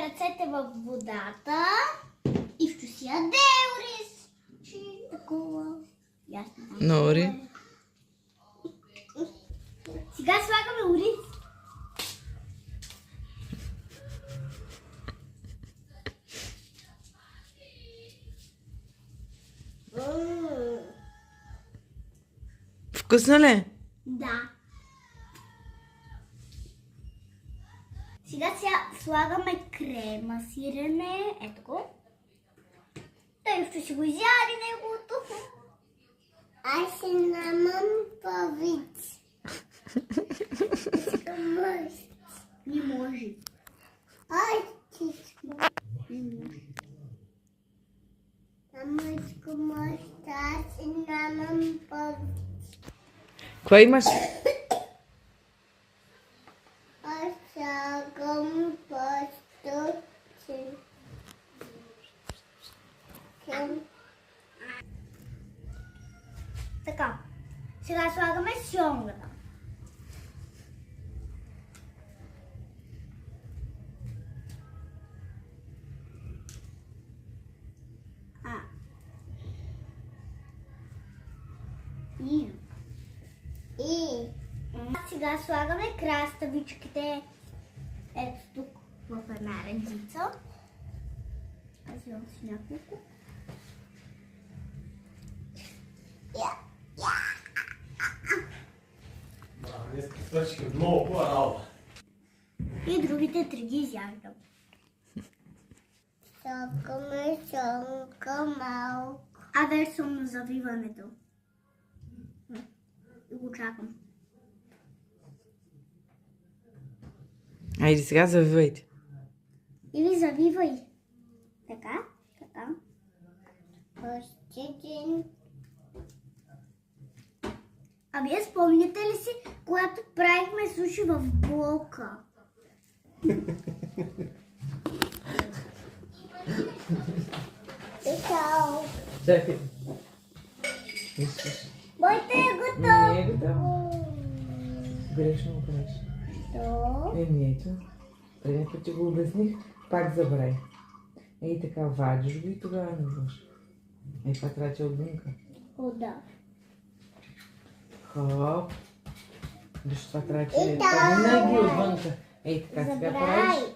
ръцете в водата и ще си яде ориз. Чи такова. Ясно. Нори. Сега слагаме ориз. Вкусно ли? Да. Сега слагаме крема сирене. Ето го. Той ще си го изяде неговото. Аз си намам повече. Не може. Ай, чичко. Не може. Мамочко, може аз си намам повече. Какво имаш? Аз слагам просто така. Сега слагаме сьомгата. Сега слагаме краставичките. Ето тук в една редица. Аз имам си няколко. Днес свършиха много хубава работа. И другите три ги изяждам. Слагаме сьомга малко. А версъм на завиването. И го чакам. Айде сега завивайте. Или завивай. Така, така. Още един. А вие спомняте ли си, когато правихме суши в блока? Чакай. Бойте е готов. Не е готово. Грешно го правиш. То. Ето. Преди пъти го обясних, пак забравих. Ей така, вадиш го и тогава навъж. Ей, това трябва че отвънка. О, да. Хоп. Виж, това трябва че винаги отвънка. Ей така, сега правиш.